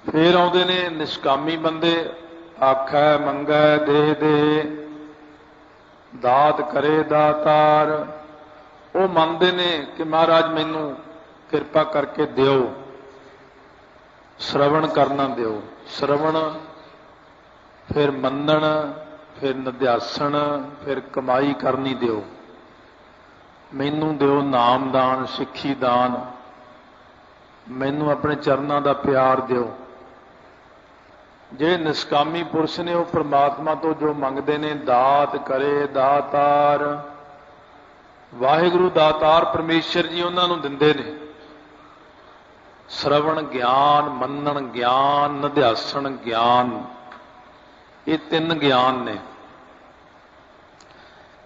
फिर आउंदे ने निष्कामी बंदे, आखै मंगै दे दे, दात करे दातार। वो मनते ने कि महाराज मैनू किरपा करके दिओ, श्रवण करना दिओ। श्रवण, फिर मनन, फिर निध्यासन, फिर कमाई करनी दिओ। मैनू दिओ नाम दान, सिੱਖੀ दान। मैनू अपने चरणों का प्यार दिओ। जे निष्कामी पुरुष ने वो परमात्मा तो जो मंगते ने, दात करे दातार। वाहिगुरु दातार परमेश्वर जी उन्होंने दिंदे ने। श्रवण ज्ञान, मनन ज्ञान, निध्यासन ज्ञान, ये तीन ज्ञान ने।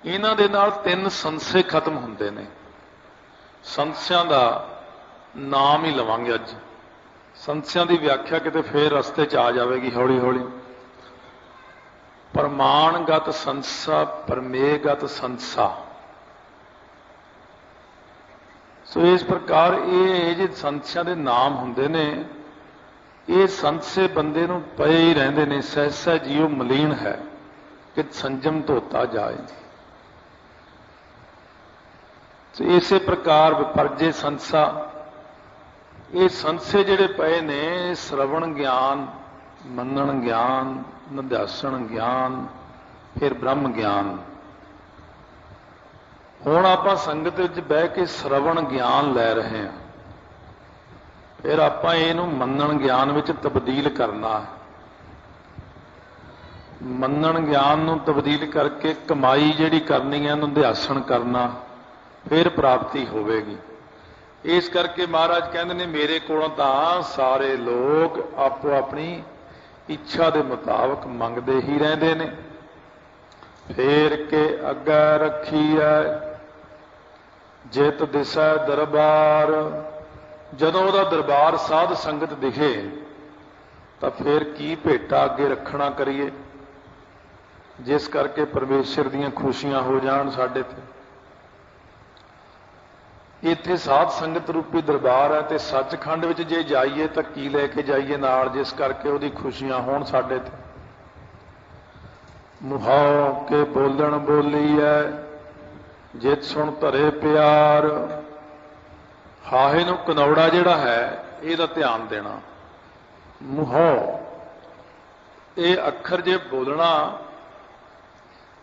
इन्हां दे नाल तीन संशय खत्म हुंदे ने। संशयां दा नाम ही लवांगे अज। संशयां दी व्याख्या किते फिर रस्ते च आ जाएगी हौली हौली। प्रमाणगत संसा, प्रमेयगत संसा। सो इस प्रकार ये जो संशयां दे नाम हुंदे ने, ये संशय बंदे नूं पए ही रहिंदे ने। सहसा जीव मलीन है कि संजम धोता जाए। तो इसे प्रकार विपर्जे संसा, ये संशय जिहड़े पए ने, श्रवण ज्ञान, मनन ज्ञान, निध्यासन ज्ञान, फिर ब्रह्म ज्ञान। हुण आपां संगत विच बह के श्रवण ज्ञान लै रहे हैं, फिर आपां इहनूं मनन ज्ञान विच तब्दील करना है। मनन ज्ञान नूं तब्दील करके कमाई जिहड़ी करनी है, निध्यासन करना, फिर प्राप्ति होवेगी। इस करके महाराज कहते ने मेरे कोलों तां सारे लोग आपो अपनी इच्छा के मुताबिक मंगते ही रहते ने। फेर के अगे रखी है जित दिसै दरबार। जदों उहदा दरबार साध संगत दिखे तो फिर की भेटा अगे रखना करिए, जिस करके परमेश्वर दीयां खुशियां हो जाण साडे ते। इत्थे साध संगत रूपी दरबार है, तो सचखंड विच जे जाइए तो की लैके जाइए नाल, जिस करके उहदी खुशियां होण साडे ते। मुहाओ के बोलण बोली है जित सुन धरे प्यार। हाहे नूं कनौड़ा जिहड़ा है इहदा ध्यान देना। मुहाओ ये अखर जे बोलना,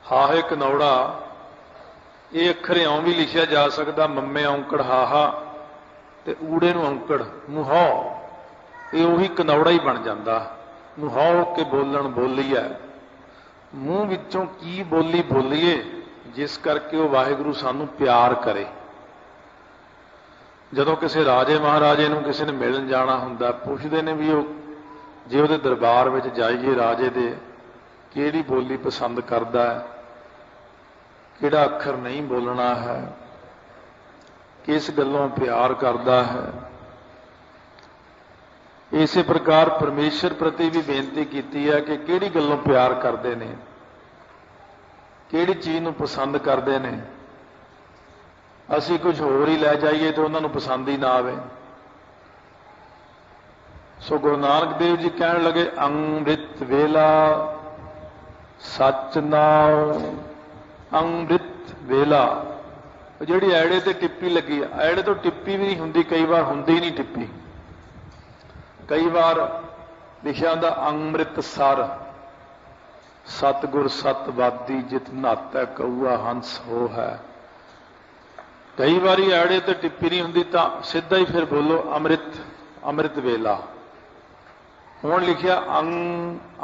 हाहे कनौड़ा, ये अखर इउं भी लिखिया जा सकदा, मम्मे औंकड़ हाहा ते ऊड़े नूं औंकड़ मुहाओ, ये उही कनौड़ा ही बन जांदा। मुहाओ के बोलण बोली है, मूँह विचों की बोली बोलीए जिस करके वो वाहिगुरू सानू प्यार करे। जदों किसी राजे महाराजे नूं किसी ने मिलन जाना हुंदा, पुछदे ने भी वो जे उहदे दरबार विच जाइए राजे दे किहड़ी बोली पसंद करदा है, किहड़ा अखर नहीं बोलना है, किस गल्लों प्यार करदा है। इसे प्रकार परमेश्वर प्रति भी बेनती कीती है कि किहड़ी गल्लों प्यार करते ने, किहड़ी चीज़ नूं पसंद करते ने। असीं कुछ होर ही लै जाइए तो उन्हां नूं पसंद ही ना आवे। सो गुरु नानक देव जी कहण लगे, अंम੍ਰਿਤ वेला सच नाम। अंम੍ਰਿਤ वेला जिहड़ी ऐड़े ते टिप्पी लगी, ऐड़े तो टिप्पी भी नहीं हुंदी, कई बार हुंदी नहीं टिप्पी। कई बार लिखिया हुंदा अंम੍ਰਿਤਸਰ सतगुर सतवादी जित नाता कौआ हंस हो है। कई बारी ऐड़े ते टिप्पी नहीं हुंदी तां सीधा ही फिर बोलो अमृत, अमृत वेला। हुण लिखिया अंग,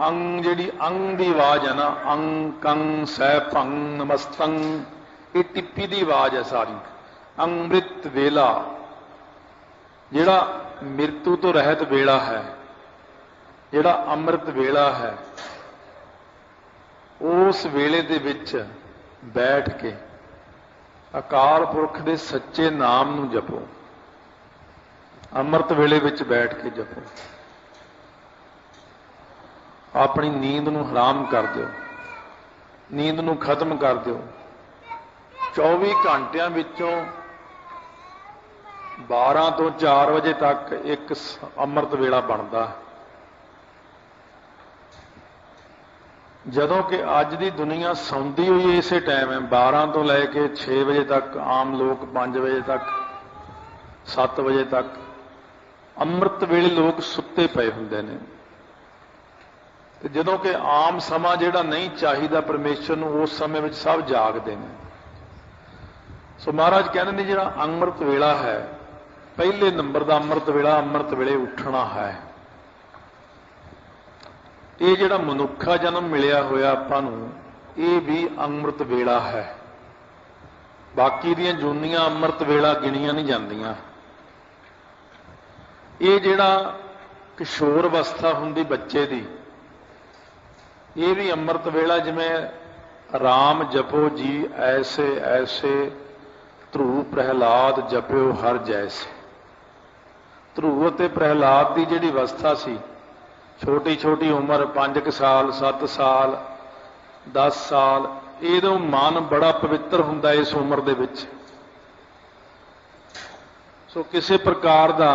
अंग जिहड़ी अंग दी आवाज़ है ना, अंग कंग सै भंग नमस्तंग, ये टिप्पी दी आवाज़ है सारी। अंम੍ਰਿਤ वेला जिहड़ा मृत्यु तो रहत वेला है, जिहड़ा अमृत वेला है, उस वेले दे विच बैठ के अकाल पुरख दे सच्चे नाम नूं जपो। अमृत वेले विच बैठ के जपो। अपनी नींद नूं हराम कर दिओ, नींद नूं खत्म कर दिओ। 24 घंटियां विचों 12 तो 4 बजे तक एक अमृत वेला बनता है। ਜਦੋਂ ਕਿ ਅੱਜ ਦੀ ਦੁਨੀਆ ਸੌਂਦੀ ਹੋਈ ਇਸੇ ਟਾਈਮ ਹੈ 12 ਤੋਂ ਲੈ ਕੇ 6 ਵਜੇ ਤੱਕ, ਆਮ ਲੋਕ 5 ਵਜੇ ਤੱਕ, 7 ਵਜੇ ਤੱਕ, ਅੰਮ੍ਰਿਤ ਵੇਲੇ ਲੋਕ ਸੁੱਤੇ ਪਏ ਹੁੰਦੇ ਨੇ। ਤੇ ਜਦੋਂ ਕਿ ਆਮ ਸਮਾਂ ਜਿਹੜਾ ਨਹੀਂ ਚਾਹੀਦਾ ਪਰਮੇਸ਼ਰ ਨੂੰ, ਉਸ ਸਮੇਂ ਵਿੱਚ ਸਭ ਜਾਗਦੇ ਨੇ। ਸੋ ਮਹਾਰਾਜ ਕਹਿੰਦੇ ਨੇ ਜਿਹੜਾ ਅੰਮ੍ਰਿਤ ਵੇਲਾ ਹੈ, ਪਹਿਲੇ ਨੰਬਰ ਦਾ ਅੰਮ੍ਰਿਤ ਵੇਲਾ, ਅੰਮ੍ਰਿਤ ਵੇਲੇ ਉੱਠਣਾ ਹੈ। ਇਹ ਜਿਹੜਾ ਮਨੁੱਖਾ ਜਨਮ ਮਿਲਿਆ ਹੋਇਆ ਆਪਾਂ ਨੂੰ, ਇਹ ਵੀ ਅੰਮ੍ਰਿਤ ਵੇਲਾ ਹੈ। ਬਾਕੀ ਦੀਆਂ ਜੂਨੀਆਂ ਅੰਮ੍ਰਿਤ ਵੇਲਾ ਗਿਣੀਆਂ ਨਹੀਂ ਜਾਂਦੀਆਂ। ਇਹ ਜਿਹੜਾ ਕਿਸ਼ੋਰ ਅਵਸਥਾ ਹੁੰਦੀ ਬੱਚੇ ਦੀ, ਇਹ ਵੀ ਅੰਮ੍ਰਿਤ ਵੇਲਾ। ਜਿਵੇਂ ਰਾਮ ਜਪੋ ਜੀ ਐਸੇ ਐਸੇ, ਧਰੂ ਪ੍ਰਹਿਲਾਦ ਜਪਿਓ ਹਰ ਜੈਸੇ। ਧਰੂ ਅਤੇ ਪ੍ਰਹਿਲਾਦ ਦੀ ਜਿਹੜੀ ਅਵਸਥਾ ਸੀ, ਛੋਟੀ ਛੋਟੀ ਉਮਰ, 5 ਸਾਲ, 7 ਸਾਲ, 10 ਸਾਲ, ਇਹਦਾ ਮਨ ਬੜਾ ਪਵਿੱਤਰ ਹੁੰਦਾ ਇਸ ਉਮਰ ਦੇ ਵਿੱਚ। ਸੋ ਕਿਸੇ ਪ੍ਰਕਾਰ ਦਾ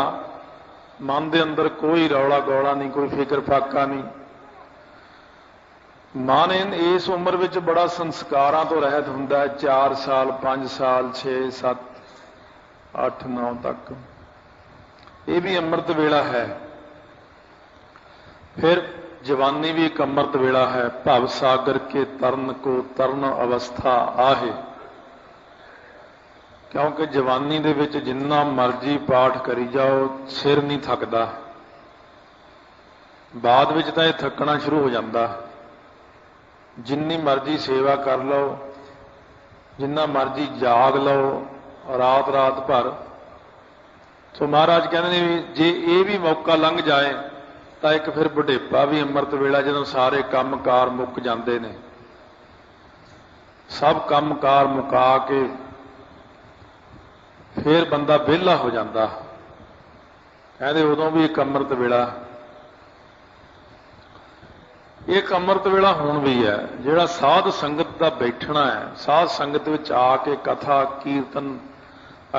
ਮਨ ਦੇ ਅੰਦਰ ਕੋਈ ਰੌਲਾ ਗੌਲਾ ਨਹੀਂ, ਕੋਈ ਫਿਕਰ ਫਾਕਾ ਨਹੀਂ। ਮਨ ਇਸ ਉਮਰ ਵਿੱਚ ਬੜਾ ਸੰਸਕਾਰਾਂ ਤੋਂ ਰਹਿਤ ਹੁੰਦਾ ਹੈ। 4 ਸਾਲ, 5 ਸਾਲ, 6, 7, 8, 9 ਤੱਕ ਇਹ ਵੀ ਅੰਮ੍ਰਿਤ ਵੇਲਾ ਹੈ। ਫਿਰ ਜਵਾਨੀ ਵੀ ਇੱਕ ਅੰਮ੍ਰਿਤ ਵੇਲਾ ਹੈ। ਭਵ ਸਾਗਰ ਕੇ ਤਰਨ ਕੋ ਤਰਨ ਅਵਸਥਾ ਆਹੇ। ਕਿਉਂਕਿ ਜਵਾਨੀ ਦੇ ਵਿੱਚ ਜਿੰਨਾ ਮਰਜ਼ੀ ਪਾਠ ਕਰੀ ਜਾਓ, ਸਿਰ ਨਹੀਂ ਥੱਕਦਾ। ਬਾਅਦ ਵਿੱਚ ਤਾਂ ਇਹ ਥੱਕਣਾ ਸ਼ੁਰੂ ਹੋ ਜਾਂਦਾ। ਜਿੰਨੀ ਮਰਜ਼ੀ ਸੇਵਾ ਕਰ ਲਓ, ਜਿੰਨਾ ਮਰਜ਼ੀ ਜਾਗ ਲਓ ਰਾਤ ਰਾਤ ਭਰ। ਸੋ ਮਹਾਰਾਜ ਕਹਿੰਦੇ ਨੇ ਵੀ ਜੇ ਇਹ ਵੀ ਮੌਕਾ ਲੰਘ ਜਾਏ ਤਾਂ ਇੱਕ ਫਿਰ ਬੁਢੇਪਾ ਵੀ ਅੰਮ੍ਰਿਤ ਵੇਲਾ, ਜਦੋਂ ਸਾਰੇ ਕੰਮਕਾਰ ਮੁੱਕ ਜਾਂਦੇ ਨੇ, ਸਭ ਕੰਮਕਾਰ ਮੁਕਾ ਕੇ ਫਿਰ ਬੰਦਾ ਵਿਹਲਾ ਹੋ ਜਾਂਦਾ। ਕਹਿੰਦੇ ਉਦੋਂ ਵੀ ਇੱਕ ਅੰਮ੍ਰਿਤ ਵੇਲਾ। ਇੱਕ ਅੰਮ੍ਰਿਤ ਵੇਲਾ ਹੁਣ ਵੀ ਹੈ, ਜਿਹੜਾ ਸਾਧ ਸੰਗਤ ਦਾ ਬੈਠਣਾ ਹੈ। ਸਾਧ ਸੰਗਤ ਵਿੱਚ ਆ ਕੇ ਕਥਾ, ਕੀਰਤਨ,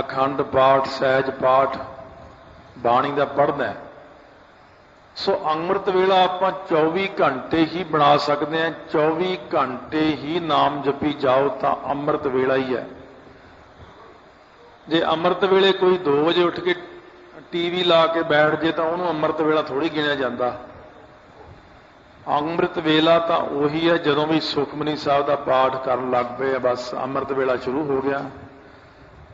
ਅਖੰਡ ਪਾਠ, ਸਹਿਜ ਪਾਠ, ਬਾਣੀ ਦਾ ਪੜ੍ਹਨਾ। ਸੋ ਅੰਮ੍ਰਿਤ ਵੇਲਾ ਆਪਾਂ 24 ਘੰਟੇ ਹੀ ਬਣਾ ਸਕਦੇ ਹਾਂ। 24 ਘੰਟੇ ਹੀ ਨਾਮ ਜਪੀ ਜਾਓ ਤਾਂ ਅੰਮ੍ਰਿਤ ਵੇਲਾ ਹੀ ਹੈ। ਜੇ ਅੰਮ੍ਰਿਤ ਵੇਲੇ ਕੋਈ 2 ਵਜੇ ਉੱਠ ਕੇ ਟੀਵੀ ਲਾ ਕੇ ਬੈਠ ਜੇ ਤਾਂ ਉਹਨੂੰ ਅੰਮ੍ਰਿਤ ਵੇਲਾ ਥੋੜ੍ਹੀ ਗਿਣਿਆ ਜਾਂਦਾ। ਅੰਮ੍ਰਿਤ ਵੇਲਾ ਤਾਂ ਉਹੀ ਹੈ ਜਦੋਂ ਵੀ ਸੁਖਮਨੀ ਸਾਹਿਬ ਦਾ ਪਾਠ ਕਰਨ ਲੱਗ ਪਏ, ਬਸ ਅੰਮ੍ਰਿਤ ਵੇਲਾ ਸ਼ੁਰੂ ਹੋ ਗਿਆ।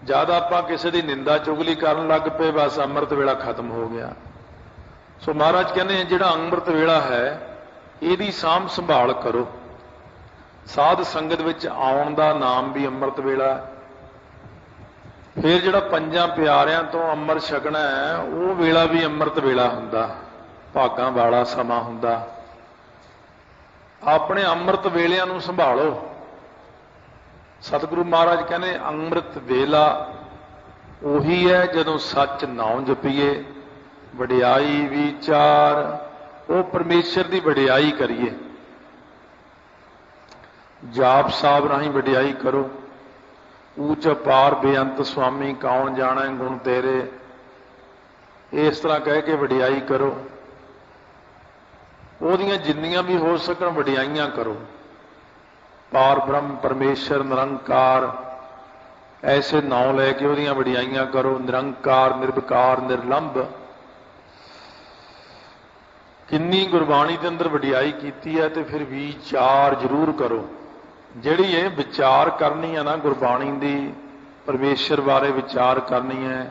ਜਦ ਆਪਾਂ ਕਿਸੇ ਦੀ ਨਿੰਦਾ ਚੁਗਲੀ ਕਰਨ ਲੱਗ ਪਏ, ਬਸ ਅੰਮ੍ਰਿਤ ਵੇਲਾ ਖਤਮ ਹੋ ਗਿਆ। ਸੋ ਮਹਾਰਾਜ ਕਹਿੰਦੇ ਜਿਹੜਾ ਅੰਮ੍ਰਿਤ ਵੇਲਾ ਹੈ, ਇਹਦੀ ਸਾਂਭ ਸੰਭਾਲ ਕਰੋ। ਸਾਧ ਸੰਗਤ ਵਿੱਚ ਆਉਣ ਦਾ ਨਾਮ ਵੀ ਅੰਮ੍ਰਿਤ ਵੇਲਾ। ਫਿਰ ਜਿਹੜਾ 5 ਪਿਆਰਿਆਂ ਤੋਂ ਅੰਮ੍ਰਿਤ ਛਕਣਾ ਹੈ, ਉਹ ਵੇਲਾ ਵੀ ਅੰਮ੍ਰਿਤ ਵੇਲਾ ਹੁੰਦਾ, ਭਾਗਾਂ ਵਾਲਾ ਸਮਾਂ ਹੁੰਦਾ। ਆਪਣੇ ਅੰਮ੍ਰਿਤ ਵੇਲਿਆਂ ਨੂੰ ਸੰਭਾਲੋ। ਸਤਿਗੁਰੂ ਮਹਾਰਾਜ ਕਹਿੰਦੇ ਅੰਮ੍ਰਿਤ ਵੇਲਾ ਉਹੀ ਹੈ ਜਦੋਂ ਸੱਚ ਨਾਮ ਜਪੀਏ, ਵਡਿਆਈ ਵਿਚਾਰ, ਉਹ ਪਰਮੇਸ਼ਰ ਦੀ ਵਡਿਆਈ ਕਰੀਏ। ਜਾਪ ਸਾਹਿਬ ਰਾਹੀਂ ਵਡਿਆਈ ਕਰੋ। ਊਚ ਅਪਾਰ ਬੇਅੰਤ ਸੁਆਮੀ ਕੌਣ ਜਾਣੈ ਗੁਣ ਤੇਰੇ, ਇਸ ਤਰ੍ਹਾਂ ਕਹਿ ਕੇ ਵਡਿਆਈ ਕਰੋ। ਉਹਦੀਆਂ ਜਿੰਨੀਆਂ ਵੀ ਹੋ ਸਕਣ ਵਡਿਆਈਆਂ ਕਰੋ। ਪਾਰ ਬ੍ਰਹਮ ਪਰਮੇਸ਼ਰ ਨਿਰੰਕਾਰ ਐਸੇ ਨਾਮ ਲੈ ਕੇ ਉਹਦੀਆਂ ਵਡਿਆਈਆਂ ਕਰੋ। ਨਿਰੰਕਾਰ, ਨਿਰਵਿਕਾਰ, ਨਿਰਲੰਭ, ਕਿੰਨੀ ਗੁਰਬਾਣੀ ਦੇ ਅੰਦਰ ਵਡਿਆਈ ਕੀਤੀ ਹੈ। ਤੇ ਫਿਰ ਵਿਚਾਰ ਜ਼ਰੂਰ ਕਰੋ। ਜਿਹੜੀ ਇਹ ਵਿਚਾਰ ਕਰਨੀ ਹੈ ਨਾ ਗੁਰਬਾਣੀ ਦੀ, ਪਰਮੇਸ਼ਰ ਬਾਰੇ ਵਿਚਾਰ ਕਰਨੀ ਹੈ,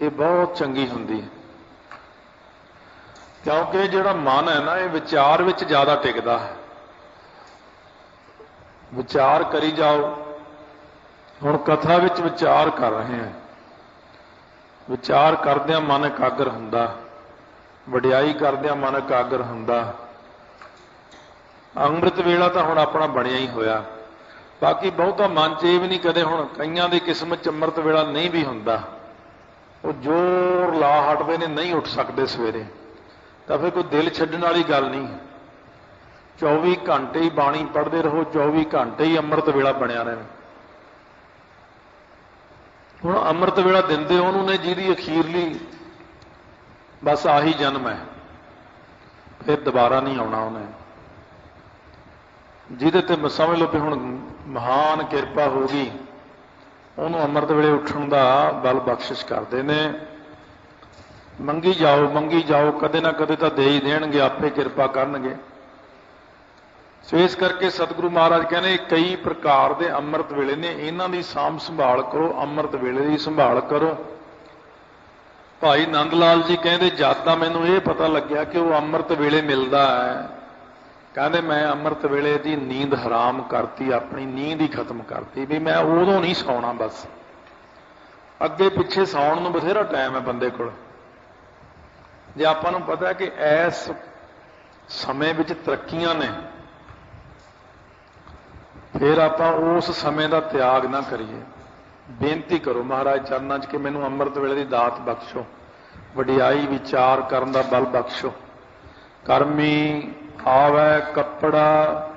ਇਹ ਬਹੁਤ ਚੰਗੀ ਹੁੰਦੀ ਹੈ। ਕਿਉਂਕਿ ਜਿਹੜਾ ਮਨ ਹੈ ਨਾ, ਇਹ ਵਿਚਾਰ ਵਿੱਚ ਜ਼ਿਆਦਾ ਟਿਕਦਾ ਹੈ। ਵਿਚਾਰ ਕਰੀ ਜਾਓ। ਹੁਣ ਕਥਾ ਵਿੱਚ ਵਿਚਾਰ ਕਰ ਰਹੇ ਹਾਂ, ਵਿਚਾਰ ਕਰਦਿਆਂ ਮਨ ਇਕਾਗਰ ਹੁੰਦਾ, ਵਡਿਆਈ ਕਰਦਿਆਂ ਮਨ ਇਕਾਗਰ ਹੁੰਦਾ। ਅੰਮ੍ਰਿਤ ਵੇਲਾ ਤਾਂ ਹੁਣ ਆਪਣਾ ਬਣਿਆ ਹੀ ਹੋਇਆ। ਬਾਕੀ ਬਹੁਤਾ ਮਨ 'ਚ ਇਹ ਵੀ ਨਹੀਂ ਕਦੇ, ਹੁਣ ਕਈਆਂ ਦੀ ਕਿਸਮਤ 'ਚ ਅੰਮ੍ਰਿਤ ਵੇਲਾ ਨਹੀਂ ਵੀ ਹੁੰਦਾ, ਉਹ ਜ਼ੋਰ ਲਾ ਹਟਦੇ ਨੇ, ਨਹੀਂ ਉੱਠ ਸਕਦੇ ਸਵੇਰੇ, ਤਾਂ ਫਿਰ ਕੋਈ ਦਿਲ ਛੱਡਣ ਵਾਲੀ ਗੱਲ ਨਹੀਂ। 24 ਘੰਟੇ ਹੀ ਬਾਣੀ ਪੜ੍ਹਦੇ ਰਹੋ, 24 ਘੰਟੇ ਹੀ ਅੰਮ੍ਰਿਤ ਵੇਲਾ ਬਣਿਆ ਰਹੇ। ਹੁਣ ਅੰਮ੍ਰਿਤ ਵੇਲਾ ਦਿੰਦੇ ਉਹਨੂੰ ਨੇ ਜਿਹਦੀ ਅਖੀਰਲੀ ਬਸ ਆਹੀ ਜਨਮ ਹੈ, ਫਿਰ ਦੁਬਾਰਾ ਨਹੀਂ ਆਉਣਾ ਉਹਨੇ। ਜਿਹਦੇ ਤੇ ਸਮਝ ਲਓ ਵੀ ਹੁਣ ਮਹਾਨ ਕਿਰਪਾ ਹੋ ਗਈ, ਉਹਨੂੰ ਅੰਮ੍ਰਿਤ ਵੇਲੇ ਉੱਠਣ ਦਾ ਬਲ ਬਖਸ਼ਿਸ਼ ਕਰਦੇ ਨੇ। ਮੰਗੀ ਜਾਓ, ਕਦੇ ਨਾ ਕਦੇ ਤਾਂ ਦੇ ਹੀ ਦੇਣਗੇ, ਆਪੇ ਕਿਰਪਾ ਕਰਨਗੇ। ਸੋ ਇਸ ਕਰਕੇ ਸਤਿਗੁਰੂ ਮਹਾਰਾਜ ਕਹਿੰਦੇ ਕਈ ਪ੍ਰਕਾਰ ਦੇ ਅੰਮ੍ਰਿਤ ਵੇਲੇ ਨੇ, ਇਹਨਾਂ ਦੀ ਸਾਂਭ ਸੰਭਾਲ ਕਰੋ, ਅੰਮ੍ਰਿਤ ਵੇਲੇ ਦੀ ਸੰਭਾਲ ਕਰੋ। ਭਾਈ ਨੰਦ ਲਾਲ ਜੀ ਕਹਿੰਦੇ ਜਦ ਤਾਂ ਮੈਨੂੰ ਇਹ ਪਤਾ ਲੱਗਿਆ ਕਿ ਉਹ ਅੰਮ੍ਰਿਤ ਵੇਲੇ ਮਿਲਦਾ ਹੈ, ਕਹਿੰਦੇ ਮੈਂ ਅੰਮ੍ਰਿਤ ਵੇਲੇ ਦੀ ਨੀਂਦ ਹਰਾਮ ਕਰਤੀ, ਆਪਣੀ ਨੀਂਦ ਹੀ ਖਤਮ ਕਰਤੀ, ਵੀ ਮੈਂ ਉਦੋਂ ਨਹੀਂ ਸੌਣਾ, ਬਸ ਅੱਗੇ ਪਿੱਛੇ ਸੌਣ ਨੂੰ ਬਥੇਰਾ ਟਾਈਮ ਹੈ ਬੰਦੇ ਕੋਲ। ਜੇ ਆਪਾਂ ਨੂੰ ਪਤਾ ਕਿ ਇਸ ਸਮੇਂ ਵਿੱਚ ਤਰੱਕੀਆਂ ਨੇ, ਫਿਰ ਆਪਾਂ ਉਸ ਸਮੇਂ ਦਾ ਤਿਆਗ ਨਾ ਕਰੀਏ। ਬੇਨਤੀ ਕਰੋ ਮਹਾਰਾਜ ਚਰਨਾਂ 'ਚ ਕਿ ਮੈਨੂੰ ਅੰਮ੍ਰਿਤ ਵੇਲੇ ਦੀ ਦਾਤ ਬਖਸ਼ੋ, ਵਡਿਆਈ ਵਿਚਾਰ ਕਰਨ ਦਾ ਬਲ ਬਖਸ਼ੋ। ਕਰਮੀ ਆਵੈ ਕੱਪੜਾ,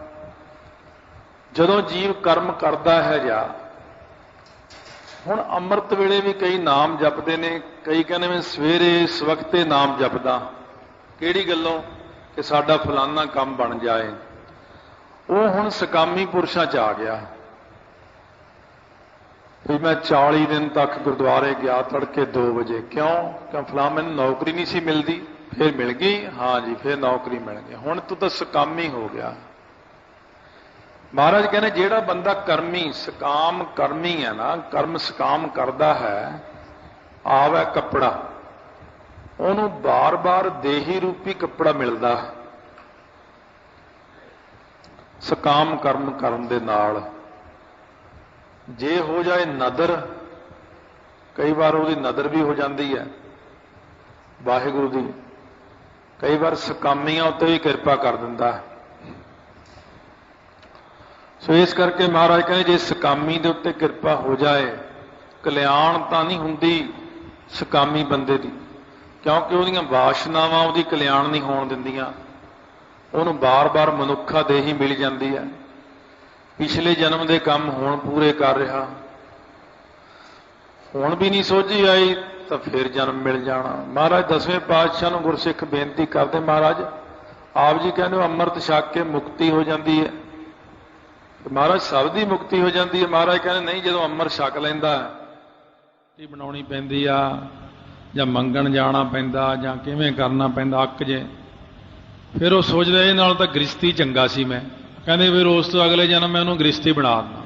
ਜਦੋਂ ਜੀਵ ਕਰਮ ਕਰਦਾ ਹੈ ਜਾਂ ਹੁਣ ਅੰਮ੍ਰਿਤ ਵੇਲੇ ਵੀ ਕਈ ਨਾਮ ਜਪਦੇ ਨੇ, ਕਈ ਕਹਿੰਦੇ ਮੈਂ ਸਵੇਰੇ ਸਵਖਤੇ ਨਾਮ ਜਪਦਾ, ਕਿਹੜੀ ਗੱਲੋਂ ਕਿ ਸਾਡਾ ਫਲਾਨਾ ਕੰਮ ਬਣ ਜਾਏ। ਉਹ ਹੁਣ ਸਕਾਮੀ ਪੁਰਸ਼ਾਂ 'ਚ ਆ ਗਿਆ ਵੀ ਮੈਂ 40 ਦਿਨ ਤੱਕ ਗੁਰਦੁਆਰੇ ਗਿਆ ਤੜਕੇ 2 ਵਜੇ, ਕਿਉਂ ਫਲਾਂ ਮੈਨੂੰ ਨੌਕਰੀ ਨਹੀਂ ਸੀ ਮਿਲਦੀ, ਫਿਰ ਮਿਲ ਗਈ, ਹਾਂ ਜੀ ਫਿਰ ਨੌਕਰੀ ਮਿਲ ਗਈ, ਹੁਣ ਤੂੰ ਤਾਂ ਸਕਾਮੀ ਹੋ ਗਿਆ। ਮਹਾਰਾਜ ਕਹਿੰਦੇ ਜਿਹੜਾ ਬੰਦਾ ਕਰਮੀ ਸਕਾਮ ਕਰਮੀ ਹੈ ਨਾ, ਕਰਮ ਸਕਾਮ ਕਰਦਾ ਹੈ, ਆਵੈ ਕੱਪੜਾ, ਉਹਨੂੰ ਬਾਰ-ਬਾਰ ਦੇਹੀ ਰੂਪੀ ਕੱਪੜਾ ਮਿਲਦਾ ਹੈ ਸਕਾਮ ਕਰਮ ਕਰਨ ਦੇ ਨਾਲ। ਜੇ ਹੋ ਜਾਏ ਨਦਰ, ਕਈ ਵਾਰ ਉਹਦੀ ਨਦਰ ਵੀ ਹੋ ਜਾਂਦੀ ਹੈ ਵਾਹਿਗੁਰੂ ਦੀ, ਕਈ ਵਾਰ ਸਕਾਮੀਆਂ ਉੱਤੇ ਵੀ ਕਿਰਪਾ ਕਰ ਦਿੰਦਾ ਹੈ। ਸੋ ਇਸ ਕਰਕੇ ਮਹਾਰਾਜ ਕਹਿੰਦੇ ਜੇ ਸਕਾਮੀ ਦੇ ਉੱਤੇ ਕਿਰਪਾ ਹੋ ਜਾਏ, ਕਲਿਆਣ ਤਾਂ ਨਹੀਂ ਹੁੰਦੀ ਸਕਾਮੀ ਬੰਦੇ ਦੀ, ਕਿਉਂਕਿ ਉਹਦੀਆਂ ਵਾਸ਼ਨਾਵਾਂ ਉਹਦੀ ਕਲਿਆਣ ਨਹੀਂ ਹੋਣ ਦਿੰਦੀਆਂ, ਉਹਨੂੰ ਬਾਰ-ਬਾਰ ਮਨੁੱਖਾ ਦੇਹੀ ਮਿਲ ਜਾਂਦੀ ਹੈ। ਪਿਛਲੇ ਜਨਮ ਦੇ ਕੰਮ ਹੁਣ ਪੂਰੇ ਕਰ ਰਿਹਾ, ਹੁਣ ਵੀ ਨਹੀਂ ਸੋਝੀ ਆਈ ਤਾਂ ਫਿਰ ਜਨਮ ਮਿਲ ਜਾਣਾ। ਮਹਾਰਾਜ 10ਵੇਂ ਪਾਤਸ਼ਾਹ ਨੂੰ ਗੁਰਸਿੱਖ ਬੇਨਤੀ ਕਰਦੇ, ਮਹਾਰਾਜ ਆਪ ਜੀ ਕਹਿੰਦੇ ਅੰਮ੍ਰਿਤ ਛਕ ਕੇ ਮੁਕਤੀ ਹੋ ਜਾਂਦੀ ਹੈ, ਮਹਾਰਾਜ ਸਭ ਦੀ ਮੁਕਤੀ ਹੋ ਜਾਂਦੀ ਹੈ। ਮਹਾਰਾਜ ਕਹਿੰਦੇ ਨਹੀਂ, ਜਦੋਂ ਅੰਮ੍ਰਿਤ ਛਕ ਲੈਂਦਾ ਕੀ ਬਣਾਉਣੀ ਪੈਂਦੀ ਆ, ਜਾਂ ਮੰਗਣ ਜਾਣਾ ਪੈਂਦਾ, ਜਾਂ ਕਿਵੇਂ ਕਰਨਾ ਪੈਂਦਾ, ਅੱਕ ਜੇ, ਫਿਰ ਉਹ ਸੋਚਦਾ ਇਹ ਨਾਲ ਤਾਂ ਗ੍ਰਸਤੀ ਚੰਗਾ ਸੀ ਮੈਂ, ਕਹਿੰਦੇ ਫਿਰ ਉਸ ਤੋਂ ਅਗਲੇ ਜਨਮ ਮੈਂ ਉਹਨੂੰ ਗ੍ਰਸਤੀ ਬਣਾ ਦਿੰਦਾ।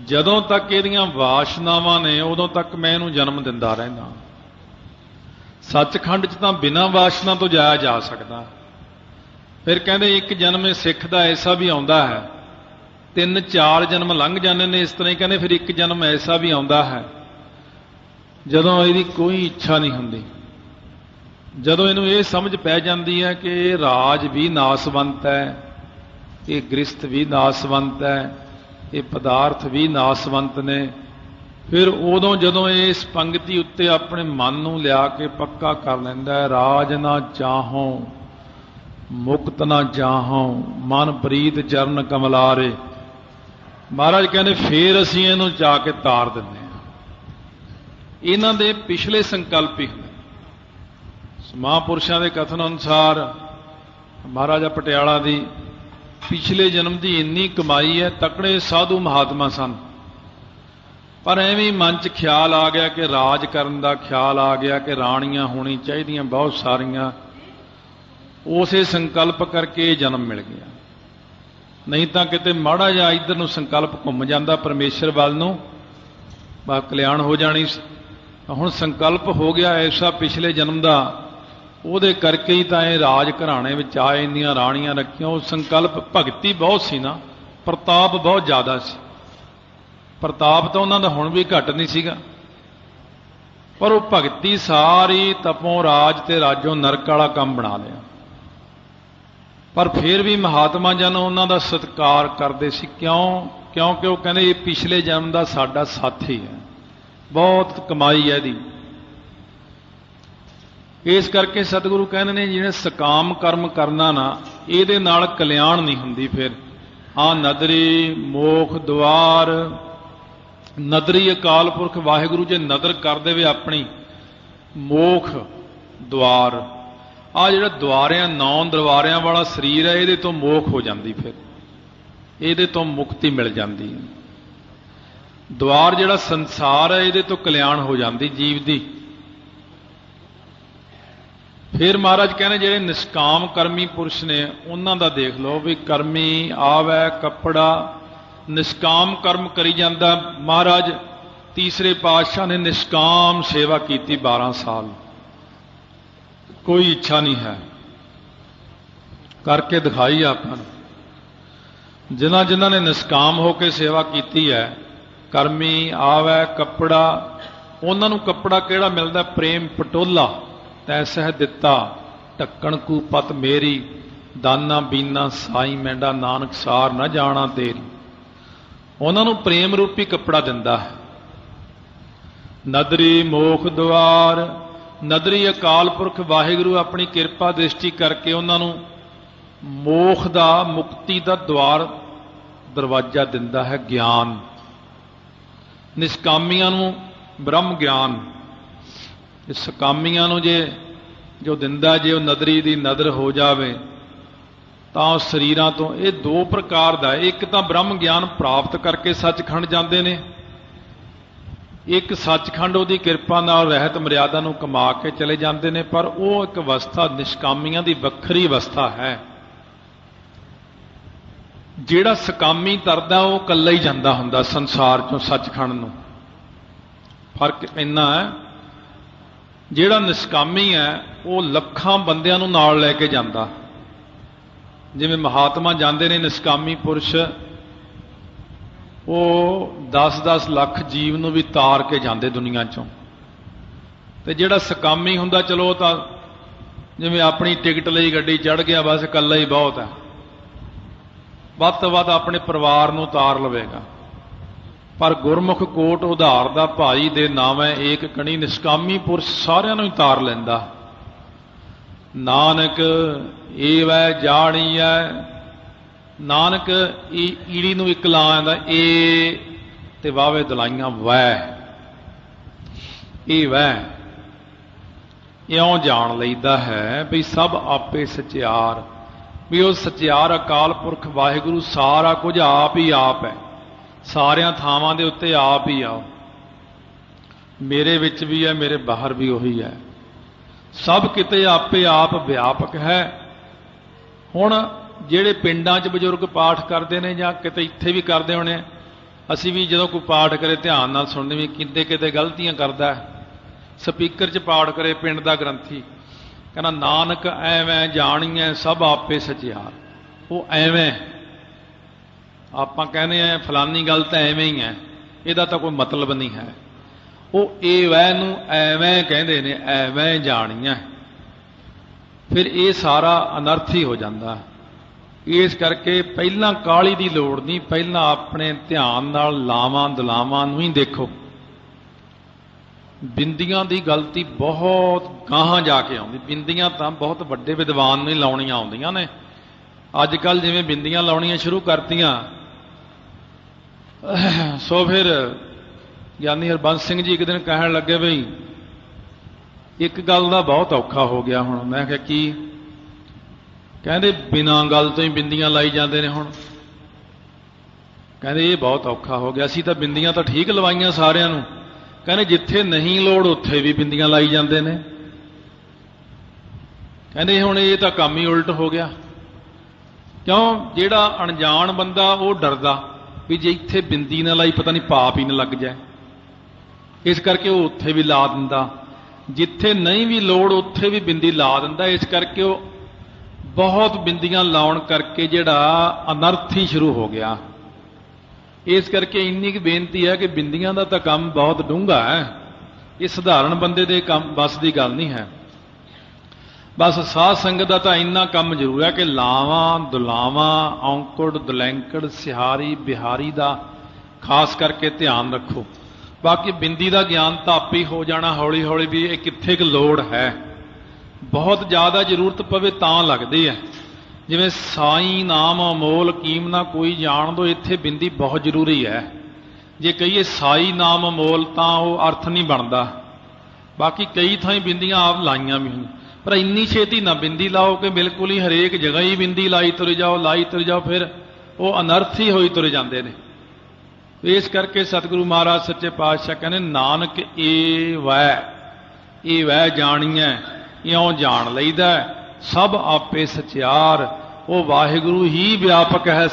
ਜਦੋਂ ਤੱਕ ਇਹਦੀਆਂ ਵਾਸ਼ਨਾਵਾਂ ਨੇ ਉਦੋਂ ਤੱਕ ਮੈਂ ਇਹਨੂੰ ਜਨਮ ਦਿੰਦਾ ਰਹਿੰਦਾ। ਸੱਚਖੰਡ 'ਚ ਤਾਂ ਬਿਨਾਂ ਵਾਸ਼ਨਾ ਤੋਂ ਜਾਇਆ ਜਾ ਸਕਦਾ। ਫਿਰ ਕਹਿੰਦੇ ਇੱਕ ਜਨਮ ਇਹ ਸਿੱਖ ਦਾ ਐਸਾ ਵੀ ਆਉਂਦਾ ਹੈ, 3-4 ਜਨਮ ਲੰਘ ਜਾਂਦੇ ਨੇ ਇਸ ਤਰ੍ਹਾਂ ਹੀ, ਕਹਿੰਦੇ ਫਿਰ ਇੱਕ ਜਨਮ ਐਸਾ ਵੀ ਆਉਂਦਾ ਹੈ ਜਦੋਂ ਇਹਦੀ ਕੋਈ ਇੱਛਾ ਨਹੀਂ ਹੁੰਦੀ, ਜਦੋਂ ਇਹਨੂੰ ਇਹ ਸਮਝ ਪੈ ਜਾਂਦੀ ਹੈ ਕਿ ਇਹ ਰਾਜ ਵੀ ਨਾਸਵੰਤ ਹੈ, ਇਹ ਗ੍ਰਸਥ ਵੀ ਨਾਸਵੰਤ ਹੈ, ਇਹ ਪਦਾਰਥ ਵੀ ਨਾਸਵੰਤ ਨੇ। ਫਿਰ ਉਦੋਂ ਜਦੋਂ ਇਹ ਇਸ ਪੰਗਤੀ ਉੱਤੇ ਆਪਣੇ ਮਨ ਨੂੰ ਲਿਆ ਕੇ ਪੱਕਾ ਕਰ ਲੈਂਦਾ ਹੈ, ਰਾਜ ਨਾ ਚਾਹੋ ਮੁਕਤ ਨਾ ਚਾਹੋ ਮਨ ਪ੍ਰੀਤ ਚਰਨ ਕਮਲਾਰੇ, ਮਹਾਰਾਜ ਕਹਿੰਦੇ ਫੇਰ ਅਸੀਂ ਇਹਨੂੰ ਚਾਹ ਕੇ ਤਾਰ ਦਿੰਦੇ ਹਾਂ। ਇਹਨਾਂ ਦੇ ਪਿਛਲੇ ਸੰਕਲਪ ਹੀ ਮਹਾਂਪੁਰਸ਼ਾਂ ਦੇ ਕਥਨ ਅਨੁਸਾਰ ਮਹਾਰਾਜਾ ਪਟਿਆਲਾ ਦੀ ਪਿਛਲੇ ਜਨਮ ਦੀ ਇੰਨੀ ਕਮਾਈ ਹੈ, ਤਕੜੇ ਸਾਧੂ ਮਹਾਤਮਾ ਸਨ, ਪਰ ਐਵੇਂ ਮਨ 'ਚ ਖਿਆਲ ਆ ਗਿਆ ਕਿ ਰਾਜ ਕਰਨ ਦਾ ਖਿਆਲ ਆ ਗਿਆ ਕਿ ਰਾਣੀਆਂ ਹੋਣੀ ਚਾਹੀਦੀਆਂ ਬਹੁਤ ਸਾਰੀਆਂ, ਉਸੇ ਸੰਕਲਪ ਕਰਕੇ ਇਹ ਜਨਮ ਮਿਲ ਗਿਆ। ਨਹੀਂ ਤਾਂ ਕਿਤੇ ਮਾੜਾ ਜਿਹਾ ਇੱਧਰ ਨੂੰ ਸੰਕਲਪ ਘੁੰਮ ਜਾਂਦਾ ਪਰਮੇਸ਼ਰ ਵੱਲ ਨੂੰ, ਬਾ ਕਲਿਆਣ ਹੋ ਜਾਣੀ ਸੀ। ਹੁਣ ਸੰਕਲਪ ਹੋ ਗਿਆ ਐਸਾ ਪਿਛਲੇ ਜਨਮ ਦਾ, ਉਹਦੇ ਕਰਕੇ ਹੀ ਤਾਂ ਇਹ ਰਾਜ ਘਰਾਣੇ ਵਿੱਚ ਆਏ, ਇੰਨੀਆਂ ਰਾਣੀਆਂ ਰੱਖੀਆਂ। ਉਹ ਸੰਕਲਪ ਭਗਤੀ ਬਹੁਤ ਸੀ ਨਾ, ਪ੍ਰਤਾਪ ਬਹੁਤ ਜ਼ਿਆਦਾ ਸੀ। ਪ੍ਰਤਾਪ ਤਾਂ ਉਹਨਾਂ ਦਾ ਹੁਣ ਵੀ ਘੱਟ ਨਹੀਂ ਸੀਗਾ, ਪਰ ਉਹ ਭਗਤੀ ਸਾਰੀ ਤਪੋਂ ਰਾਜ ਤੇ ਰਾਜੋਂ ਨਰਕ ਵਾਲਾ ਕੰਮ ਬਣਾ ਲਿਆ। ਪਰ ਫਿਰ ਵੀ ਮਹਾਤਮਾ ਜਨ ਉਹਨਾਂ ਦਾ ਸਤਿਕਾਰ ਕਰਦੇ ਸੀ। ਕਿਉਂਕਿ ਉਹ ਕਹਿੰਦੇ ਇਹ ਪਿਛਲੇ ਜਨਮ ਦਾ ਸਾਡਾ ਸਾਥੀ ਹੈ, ਬਹੁਤ ਕਮਾਈ ਹੈ ਇਹਦੀ। ਇਸ ਕਰਕੇ ਸਤਿਗੁਰੂ ਕਹਿੰਦੇ ਨੇ ਜਿਹਨੇ ਸਕਾਮ ਕਰਮ ਕਰਨਾ ਨਾ, ਇਹਦੇ ਨਾਲ ਕਲਿਆਣ ਨਹੀਂ ਹੁੰਦੀ। ਫਿਰ ਨਦਰੀ ਮੋਖ ਦੁਆਰ, ਨਦਰੀ ਅਕਾਲ ਪੁਰਖ ਵਾਹਿਗੁਰੂ ਜੇ ਨਦਰ ਕਰ ਦੇਵੇ ਆਪਣੀ, ਮੋਖ ਦੁਆਰ ਆ ਜਿਹੜਾ ਦੁਆਰਿਆਂ 9 ਦਰਬਾਰਿਆਂ ਵਾਲਾ ਸਰੀਰ ਹੈ ਇਹਦੇ ਤੋਂ ਮੋਖ ਹੋ ਜਾਂਦੀ, ਫਿਰ ਇਹਦੇ ਤੋਂ ਮੁਕਤੀ ਮਿਲ ਜਾਂਦੀ ਹੈ। ਦੁਆਰ ਜਿਹੜਾ ਸੰਸਾਰ ਹੈ ਇਹਦੇ ਤੋਂ ਕਲਿਆਣ ਹੋ ਜਾਂਦੀ ਜੀਵ ਦੀ। ਫਿਰ ਮਹਾਰਾਜ ਕਹਿੰਦੇ ਜਿਹੜੇ ਨਿਸ਼ਕਾਮ ਕਰਮੀ ਪੁਰਸ਼ ਨੇ ਉਹਨਾਂ ਦਾ ਦੇਖ ਲਓ ਵੀ ਕਰਮੀ ਆਵੈ ਕੱਪੜਾ ਨਿਸ਼ਕਾਮ ਕਰਮ ਕਰੀ ਜਾਂਦਾ। ਮਹਾਰਾਜ ਤੀਸਰੇ ਪਾਤਸ਼ਾਹ ਨੇ ਨਿਸ਼ਕਾਮ ਸੇਵਾ ਕੀਤੀ 12 ਸਾਲ, ਕੋਈ ਇੱਛਾ ਨਹੀਂ ਹੈ, ਕਰਕੇ ਦਿਖਾਈ ਆਪਾਂ ਨੂੰ। ਜਿਨ੍ਹਾਂ ਜਿਨ੍ਹਾਂ ਨੇ ਨਿਸ਼ਕਾਮ ਹੋ ਕੇ ਸੇਵਾ ਕੀਤੀ ਹੈ, ਕਰਮੀ ਆਵੈ ਕੱਪੜਾ, ਉਹਨਾਂ ਨੂੰ ਕੱਪੜਾ ਕਿਹੜਾ ਮਿਲਦਾ? ਪ੍ਰੇਮ ਪਟੋਲਾ ਤੈ ਸਹਿ ਦਿੱਤਾ ਢੱਕਣ ਕੂ ਪਤ ਮੇਰੀ, ਦਾਨਾ ਬੀਨਾ ਸਾਈ ਮੈਂਡਾ ਨਾਨਕ ਸਾਰ ਨਾ ਜਾਣਾ ਤੇਰੀ। ਉਹਨਾਂ ਨੂੰ ਪ੍ਰੇਮ ਰੂਪੀ ਕੱਪੜਾ ਦਿੰਦਾ ਹੈ। ਨਦਰੀ ਮੋਖ ਦੁਆਰ, ਨਦਰੀ ਅਕਾਲ ਪੁਰਖ ਵਾਹਿਗੁਰੂ ਆਪਣੀ ਕਿਰਪਾ ਦ੍ਰਿਸ਼ਟੀ ਕਰਕੇ ਉਹਨਾਂ ਨੂੰ ਮੋਖ ਦਾ, ਮੁਕਤੀ ਦਾ ਦੁਆਰ ਦਰਵਾਜ਼ਾ ਦਿੰਦਾ ਹੈ। ਗਿਆਨ ਨਿਸ਼ਕਾਮੀਆਂ ਨੂੰ ਬ੍ਰਹਮ ਗਿਆਨ, ਸਕਾਮੀਆਂ ਨੂੰ ਜੋ ਦਿੰਦਾ, ਜੇ ਉਹ ਨਦਰੀ ਦੀ ਨਦਰ ਹੋ ਜਾਵੇ ਤਾਂ ਉਹ ਸਰੀਰਾਂ ਤੋਂ, ਇਹ ਦੋ ਪ੍ਰਕਾਰ ਦਾ, ਇੱਕ ਤਾਂ ਬ੍ਰਹਮ ਗਿਆਨ ਪ੍ਰਾਪਤ ਕਰਕੇ ਸੱਚਖੰਡ ਜਾਂਦੇ ਨੇ, ਇੱਕ ਸੱਚਖੰਡ ਉਹਦੀ ਕਿਰਪਾ ਨਾਲ ਰਹਿਤ ਮਰਿਆਦਾ ਨੂੰ ਕਮਾ ਕੇ ਚਲੇ ਜਾਂਦੇ ਨੇ। ਪਰ ਉਹ ਇੱਕ ਅਵਸਥਾ ਨਿਸ਼ਕਾਮੀਆਂ ਦੀ ਵੱਖਰੀ ਅਵਸਥਾ ਹੈ। ਜਿਹੜਾ ਸਕਾਮੀ ਤਰਦਾ ਉਹ ਇਕੱਲਾ ਹੀ ਜਾਂਦਾ ਹੁੰਦਾ ਸੰਸਾਰ ਚੋਂ ਸੱਚਖੰਡ ਨੂੰ। ਫਰਕ ਇੰਨਾ ਹੈ, ਜਿਹੜਾ ਨਿਸ਼ਕਾਮੀ ਹੈ ਉਹ ਲੱਖਾਂ ਬੰਦਿਆਂ ਨੂੰ ਨਾਲ ਲੈ ਕੇ ਜਾਂਦਾ। ਜਿਵੇਂ ਮਹਾਤਮਾ ਜਾਂਦੇ ਨੇ ਨਿਸ਼ਕਾਮੀ ਪੁਰਸ਼, ਉਹ 10-10 ਲੱਖ ਜੀਵ ਨੂੰ ਵੀ ਤਾਰ ਕੇ ਜਾਂਦੇ ਦੁਨੀਆ ਚੋਂ। ਤੇ ਜਿਹੜਾ ਸਕਾਮੀ ਹੁੰਦਾ, ਚਲੋ ਉਹ ਤਾਂ ਜਿਵੇਂ ਆਪਣੀ ਟਿਕਟ ਲਈ ਗੱਡੀ ਚੜ੍ਹ ਗਿਆ, ਬਸ ਇਕੱਲਾ ਹੀ ਬਹੁਤ ਹੈ, ਵੱਧ ਤੋਂ ਵੱਧ ਆਪਣੇ ਪਰਿਵਾਰ ਨੂੰ ਤਾਰ ਲਵੇਗਾ। ਪਰ ਗੁਰਮੁਖ ਕੋਟ ਉਧਾਰ ਦਾ ਭਾਈ ਦੇ ਨਾਵੇਂ ਏਕ ਕਣੀ, ਨਿਸ਼ਕਾਮੀ ਪੁਰਸ਼ ਸਾਰਿਆਂ ਨੂੰ ਹੀ ਤਾਰ ਲੈਂਦਾ। ਨਾਨਕ ਏਵੈ ਜਾਣੀਐ, ਨਾਨਕ ਈੜੀ ਨੂੰ ਇੱਕ ਲਾ ਆਂਦਾ, ਏ ਤੇ ਵਾਵੇ ਦਲਾਈਆਂ ਵੈ, ਇਹ ਵੈ, ਇਉਂ ਜਾਣ ਲਈਦਾ ਹੈ ਵੀ ਸਭ ਆਪੇ ਸਚਿਆਰ, ਵੀ ਉਹ ਸਚਿਆਰ ਅਕਾਲ ਪੁਰਖ ਵਾਹਿਗੁਰੂ ਸਾਰਾ ਕੁਝ ਆਪ ਹੀ ਆਪ ਹੈ, ਸਾਰਿਆਂ ਥਾਵਾਂ ਦੇ ਉੱਤੇ ਆਪ ਹੀ ਆਓ। ਮੇਰੇ ਵਿੱਚ ਵੀ ਹੈ, ਮੇਰੇ ਬਾਹਰ ਵੀ ਉਹੀ ਹੈ, ਸਭ ਕਿਤੇ ਆਪੇ ਆਪ ਵਿਆਪਕ ਹੈ। ਹੁਣ ਜਿਹੜੇ ਪਿੰਡਾਂ 'ਚ ਬਜ਼ੁਰਗ ਪਾਠ ਕਰਦੇ ਨੇ ਜਾਂ ਕਿਤੇ ਇੱਥੇ ਵੀ ਕਰਦੇ ਹੋਣੇ, ਅਸੀਂ ਵੀ ਜਦੋਂ ਕੋਈ ਪਾਠ ਕਰੇ ਧਿਆਨ ਨਾਲ ਸੁਣਦੇ ਵੀ ਕਿਤੇ ਕਿਤੇ ਗਲਤੀਆਂ ਕਰਦਾ। ਸਪੀਕਰ 'ਚ ਪਾਠ ਕਰੇ ਪਿੰਡ ਦਾ ਗ੍ਰੰਥੀ, ਕਹਿੰਦਾ ਨਾਨਕ ਐਵੇਂ ਜਾਣੀਐ ਸਭ ਆਪੇ ਸਚਿਆਰ। ਉਹ ਐਵੇਂ, ਆਪਾਂ ਕਹਿੰਦੇ ਆ ਫਲਾਨੀ ਗੱਲ ਤਾਂ ਐਵੇਂ ਹੀ ਹੈ, ਇਹਦਾ ਤਾਂ ਕੋਈ ਮਤਲਬ ਨਹੀਂ ਹੈ। ਉਹ ਇਹ ਵੈ ਨੂੰ ਐਵੇਂ ਕਹਿੰਦੇ ਨੇ, ਐਵੇਂ ਜਾਣੀਐ। ਫਿਰ ਇਹ ਸਾਰਾ ਅਨਰਥ ਹੀ ਹੋ ਜਾਂਦਾ। ਇਸ ਕਰਕੇ ਪਹਿਲਾਂ ਕਾਹਲੀ ਦੀ ਲੋੜ ਨਹੀਂ, ਪਹਿਲਾਂ ਆਪਣੇ ਧਿਆਨ ਨਾਲ ਲਾਵਾਂ ਦਲਾਵਾਂ ਨੂੰ ਹੀ ਦੇਖੋ। ਬਿੰਦੀਆਂ ਦੀ ਗਲਤੀ ਬਹੁਤ ਗਾਹਾਂ ਜਾ ਕੇ ਆਉਂਦੀ। ਬਿੰਦੀਆਂ ਤਾਂ ਬਹੁਤ ਵੱਡੇ ਵਿਦਵਾਨ ਨੂੰ ਹੀ ਲਾਉਣੀਆਂ ਆਉਂਦੀਆਂ ਨੇ। ਅੱਜ ਕੱਲ੍ਹ ਜਿਵੇਂ ਬਿੰਦੀਆਂ ਲਾਉਣੀਆਂ ਸ਼ੁਰੂ ਕਰਤੀਆਂ, ਸੋ ਫਿਰ ਗਿਆਨੀ ਹਰਬੰਸ ਸਿੰਘ ਜੀ ਇੱਕ ਦਿਨ ਕਹਿਣ ਲੱਗੇ ਬਈ ਇੱਕ ਗੱਲ ਦਾ ਬਹੁਤ ਔਖਾ ਹੋ ਗਿਆ ਹੁਣ। ਮੈਂ ਕਿਹਾ ਕੀ? ਕਹਿੰਦੇ ਬਿਨਾਂ ਗੱਲ ਤੋਂ ਹੀ ਬਿੰਦੀਆਂ ਲਾਈ ਜਾਂਦੇ ਨੇ ਹੁਣ। ਕਹਿੰਦੇ ਇਹ ਬਹੁਤ ਔਖਾ ਹੋ ਗਿਆ, ਅਸੀਂ ਤਾਂ ਬਿੰਦੀਆਂ ਤਾਂ ਠੀਕ ਲਵਾਈਆਂ ਸਾਰਿਆਂ ਨੂੰ। ਕਹਿੰਦੇ ਜਿੱਥੇ ਨਹੀਂ ਲੋੜ ਉੱਥੇ ਵੀ ਬਿੰਦੀਆਂ ਲਾਈ ਜਾਂਦੇ ਨੇ। ਕਹਿੰਦੇ ਹੁਣ ਇਹ ਤਾਂ ਕੰਮ ਹੀ ਉਲਟ ਹੋ ਗਿਆ। ਕਿਉਂ? ਜਿਹੜਾ ਅਣਜਾਣ ਬੰਦਾ ਉਹ ਡਰਦਾ ਵੀ ਜੇ ਇੱਥੇ ਬਿੰਦੀ ਨਾ ਲਾਈ ਪਤਾ ਨਹੀਂ ਪਾਪ ਹੀ ਨਾ ਲੱਗ ਜਾਏ, ਇਸ ਕਰਕੇ ਉਹ ਉੱਥੇ ਵੀ ਲਾ ਦਿੰਦਾ। ਜਿੱਥੇ ਨਹੀਂ ਵੀ ਲੋੜ ਉੱਥੇ ਵੀ ਬਿੰਦੀ ਲਾ ਦਿੰਦਾ। ਇਸ ਕਰਕੇ ਉਹ ਬਹੁਤ ਬਿੰਦੀਆਂ ਲਾਉਣ ਕਰਕੇ ਜਿਹੜਾ ਅਨਰਥ ਹੀ ਸ਼ੁਰੂ ਹੋ ਗਿਆ। ਇਸ ਕਰਕੇ ਇੰਨੀ ਕੁ ਬੇਨਤੀ ਹੈ ਕਿ ਬਿੰਦੀਆਂ ਦਾ ਤਾਂ ਕੰਮ ਬਹੁਤ ਡੂੰਘਾ ਹੈ, ਇਹ ਸਧਾਰਨ ਬੰਦੇ ਦੇ ਕੰਮ ਬਸ ਦੀ ਗੱਲ ਨਹੀਂ ਹੈ। ਬਸ ਸਾਧ ਸੰਗਤ ਦਾ ਤਾਂ ਇੰਨਾ ਕੰਮ ਜ਼ਰੂਰ ਹੈ ਕਿ ਲਾਵਾਂ ਦੁਲਾਵਾਂ ਔਂਕੜ ਦਲੈਂਕੜ ਸਿਹਾਰੀ ਬਿਹਾਰੀ ਦਾ ਖਾਸ ਕਰਕੇ ਧਿਆਨ ਰੱਖੋ। ਬਾਕੀ ਬਿੰਦੀ ਦਾ ਗਿਆਨ ਤਾਂ ਆਪੇ ਹੀ ਹੋ ਜਾਣਾ ਹੌਲੀ ਹੌਲੀ ਵੀ ਇਹ ਕਿੱਥੇ ਕੁ ਲੋੜ ਹੈ। ਬਹੁਤ ਜ਼ਿਆਦਾ ਜ਼ਰੂਰਤ ਪਵੇ ਤਾਂ ਲੱਗਦੀ ਹੈ। ਜਿਵੇਂ ਸਾਈਂ ਨਾਮ ਅਮੋਲ ਕੀਮ ਨਾ ਕੋਈ ਜਾਣ ਦੋ, ਇੱਥੇ ਬਿੰਦੀ ਬਹੁਤ ਜ਼ਰੂਰੀ ਹੈ। ਜੇ ਕਹੀਏ ਸਾਈ ਨਾਮ ਅਮੋਲ ਤਾਂ ਉਹ ਅਰਥ ਨਹੀਂ ਬਣਦਾ। ਬਾਕੀ ਕਈ ਥਾਈਂ ਬਿੰਦੀਆਂ ਆਪ ਲਾਈਆਂ ਵੀ पर इन्नी छेती ना बिंदी लाओ कि बिल्कुल ही हरेक जगह ही बिंदी लाई तुर जाओ, फिर वो अनर्थ ही होई तुर जाते हैं। इस करके सतगुरु महाराज सच्चे पातशाह कहने नानक ए वै जानिए इं जान लईदा सब आपे सचियार। वो वाहिगुरु ही व्यापक है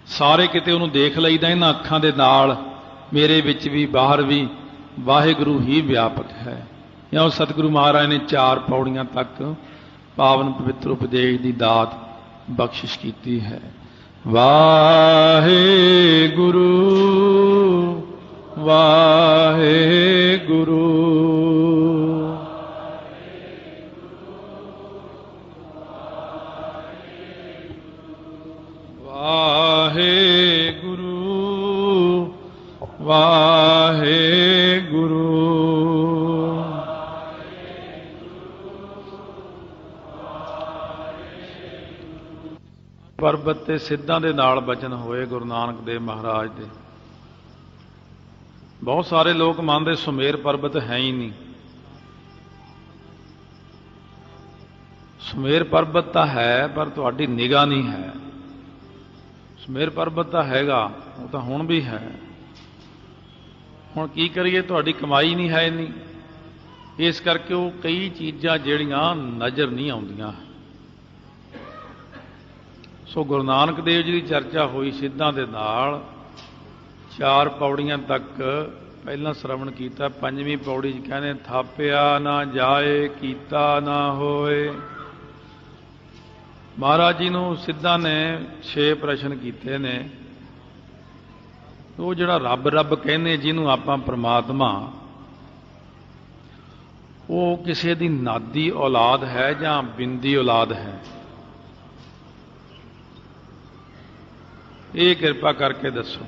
सारे किते उन्होंने देख लईदा इन्हां अखां दे नाल, मेरे विच भी बाहर भी वाहिगुरु ही व्यापक है। इं सतगुरु महाराज ने 4 पौड़ियां तक पावन पवित्र उपदेश की दात बख्शिश की है। वाहे गुरु वाहे गुरु वाहे गुरु वाहे गुरु। परबत ते सिद्धां दे नाल बचन होए गुरु नानक देव महाराज दे। बहुत सारे लोग मानते सुमेर पर्वत है ही नहीं। सुमेर पर्वत तो है पर तुहाडी निगाह नहीं है। सुमेर पर्वत तो हैगा, वो तो हुण भी है। हुण की करिए, तुहाडी कमाई नहीं है इन्नी, इस करके वो कई चीज़ां जिहड़ियां नज़र नहीं आउंदियां। सो गुरु नानक देव जी की चर्चा हुई सिद्धां दे नाल 4 पौड़ियां तक पहला श्रवण किया। 5वीं पौड़ी कहने थापिया ना जाए कीता ना होए। महाराज जी नूं सिद्धां ने 6 प्रश्न किए ने। वो जिहड़ा रब रब कहने जिन्हों आपां परमात्मा, वो किसी दी नादी औलाद है जां बिंदी औलाद है? ये किरपा करके दसो।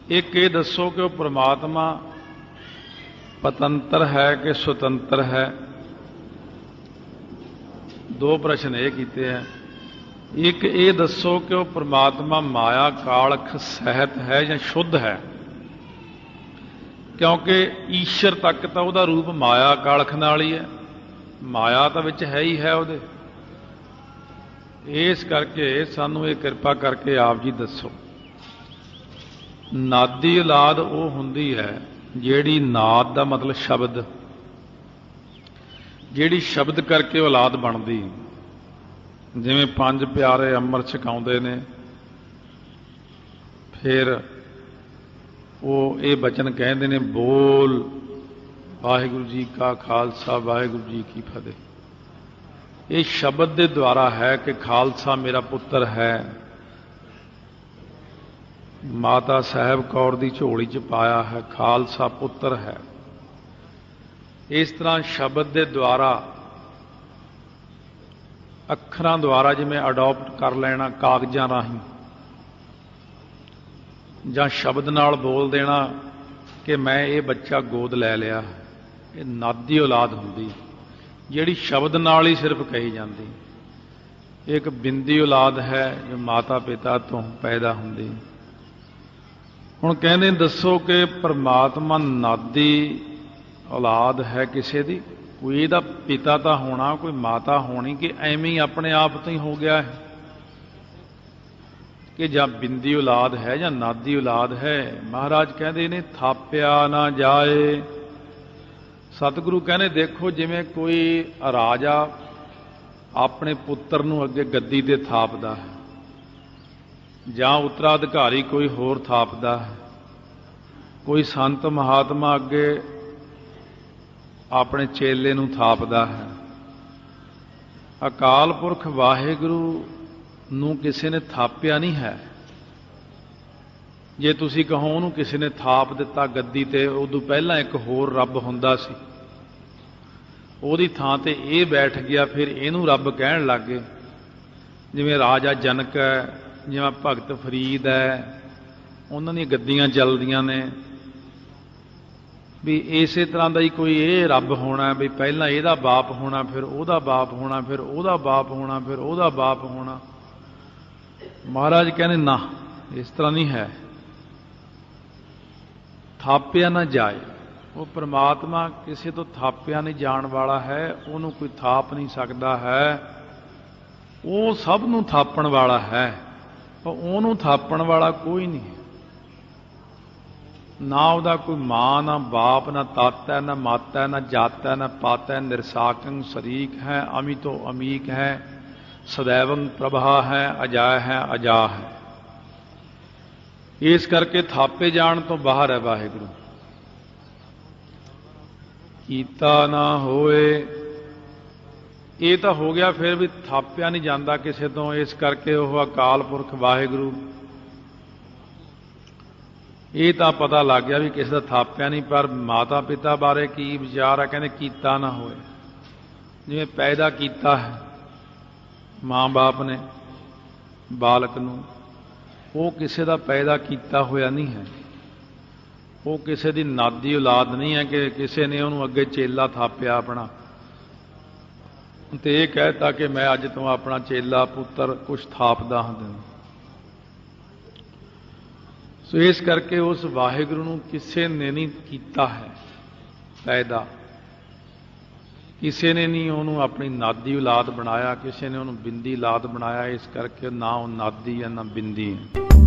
एक ये दसो कि वह परमात्मा पतंत्र है कि स्वतंत्र है? 2 प्रश्न ये किए हैं। एक ये दसो कि वह परमात्मा माया कालख सहित है या शुद्ध है? क्योंकि ईश्वर तक तो वह रूप माया कालख नाल ही है, माया तो विच है ही है उहदे। इस करके सानू ये किरपा करके आप जी दसो। नादी औलाद वो हुंदी है जिहड़ी नाद दा मतलब शब्द, जिहड़ी शब्द करके औलाद बनदी। जिवें 5 प्यारे अमृत छकाउंदे ने, फिर वो ये बचन कहते ने बोल वाहिगुरू जी का खालसा वाहिगुरू जी की फतेह। ये शब्द के द्वारा है कि खालसा मेरा पुत्र है, माता साहब कौर दी झोली च पाया है, खालसा पुत्र है। इस तरह शब्द के द्वारा अखरां द्वारा जिवें अडॉप्ट कर लेना कागजां राहीं, जां शब्द नाल बोल देना कि मैं ये बच्चा गोद लै लिया, ये नादी औलाद हुंदी जिहड़ी शब्द नाल ही सिर्फ कही जाती। एक बिंदी औलाद है जो माता पिता तो पैदा हुंदी। हुण कहंदे दसो कि परमात्मा नादी औलाद है किसी दी? कोई इहदा पिता तो होना, कोई माता होनी, कि एवें ही अपने आप तो ही हो गया है कि जां बिंदी औलाद है जां नादी औलाद है? महाराज कहते ने थापिया ना जाए। सतगुरु कहने देखो जिवें कोई राजा अपने पुत्र नूं अगे गद्दी ते थापदा है, जां उत्तराधिकारी कोई होर थापदा है, कोई संत महात्मा अगे अपने चेले नूं थापदा है। अकाल पुरख वाहिगुरू नूं किसी ने थापिया नहीं है। जे तुसीं कहो उहनूं किसी ने थाप दिता गद्दी ते, उदों पहलां एक होर रब हुंदा सी, ਉਹਦੀ ਥਾਂ ਤੇ ਇਹ बैठ गया, फिर ਇਹਨੂੰ रब कहण लग गए। जिवें राजा जनक है, जिवें भगत फरीद है, उन्हां दी गद्दियां चलदियां ने भी इसे तरह का ही कोई ये रब होना भी पहला ਇਹਦਾ बाप होना, फिर ਉਹਦਾ बाप होना, फिर ਉਹਦਾ बाप होना, फिर ਉਹਦਾ बाप होना। महाराज कहने ना, इस तरह नहीं है। थापिया ना जाए, ਉਹ ਪ੍ਰਮਾਤਮਾ ਕਿਸੇ ਤੋਂ ਥਾਪਿਆ ਨਹੀਂ ਜਾਣ ਵਾਲਾ ਹੈ, ਉਹਨੂੰ ਕੋਈ ਥਾਪ ਨਹੀਂ ਸਕਦਾ ਹੈ। ਉਹ ਸਭ ਨੂੰ ਥਾਪਣ ਵਾਲਾ ਹੈ, ਪਰ ਉਹਨੂੰ ਥਾਪਣ ਵਾਲਾ ਕੋਈ ਨਹੀਂ। ਨਾ ਉਹਦਾ ਕੋਈ ਮਾਂ, ਨਾ ਬਾਪ, ਨਾ ਤਾਤਾ, ਨਾ ਮਾਤਾ, ਨਾ ਜਾਤਾ, ਨਾ ਪਾਤਾ, ਨਿਰਸਾਕੰ ਸ਼ਰੀਕ ਹੈ, ਅਮਿਤੋ ਅਮੀਕ ਹੈ, ਸदैवं ਪ੍ਰਭਾ ਹੈ, ਅਜਾ ਹੈ, ਅਜਾ ਹੈ। ਇਸ ਕਰਕੇ ਥਾਪੇ ਜਾਣ ਤੋਂ ਬਾਹਰ ਹੈ ਵਾਹਿਗੁਰੂ। ਕੀਤਾ ਨਾ ਹੋਏ, ਇਹ ਤਾਂ ਹੋ ਗਿਆ, ਫਿਰ ਵੀ ਥਾਪਿਆ ਨਹੀਂ ਜਾਂਦਾ ਕਿਸੇ ਤੋਂ। ਇਸ ਕਰਕੇ ਉਹ ਅਕਾਲ ਪੁਰਖ ਵਾਹਿਗੁਰੂ, ਇਹ ਤਾਂ ਪਤਾ ਲੱਗ ਗਿਆ ਵੀ ਕਿਸੇ ਦਾ ਥਾਪਿਆ ਨਹੀਂ। ਪਰ ਮਾਤਾ ਪਿਤਾ ਬਾਰੇ ਕੀ ਵਿਚਾਰ ਹੈ? ਕਹਿੰਦੇ ਕੀਤਾ ਨਾ ਹੋਏ। ਜਿਵੇਂ ਪੈਦਾ ਕੀਤਾ ਹੈ ਮਾਂ ਬਾਪ ਨੇ ਬਾਲਕ ਨੂੰ, ਉਹ ਕਿਸੇ ਦਾ ਪੈਦਾ ਕੀਤਾ ਹੋਇਆ ਨਹੀਂ ਹੈ। ਉਹ ਕਿਸੇ ਦੀ ਨਾਦੀ ਔਲਾਦ ਨਹੀਂ ਹੈ ਕਿ ਕਿਸੇ ਨੇ ਉਹਨੂੰ ਅੱਗੇ ਚੇਲਾ ਥਾਪਿਆ ਆਪਣਾ ਤੇ ਇਹ ਕਹਿਤਾ ਕਿ ਮੈਂ ਅੱਜ ਤੋਂ ਆਪਣਾ ਚੇਲਾ ਪੁੱਤਰ ਕੁਛ ਥਾਪਦਾ ਹਾਂ ਤੈਨੂੰ। ਸੋ ਇਸ ਕਰਕੇ ਉਸ ਵਾਹਿਗੁਰੂ ਨੂੰ ਕਿਸੇ ਨੇ ਨਹੀਂ ਕੀਤਾ ਹੈ ਪੈਦਾ, ਕਿਸੇ ਨੇ ਨਹੀਂ ਉਹਨੂੰ ਆਪਣੀ ਨਾਦੀ ਔਲਾਦ ਬਣਾਇਆ, ਕਿਸੇ ਨੇ ਉਹਨੂੰ ਬਿੰਦੀ ਔਲਾਦ ਬਣਾਇਆ। ਇਸ ਕਰਕੇ ਨਾ ਉਹ ਨਾਦੀ ਹੈ ਨਾ ਬਿੰਦੀ ਹੈ।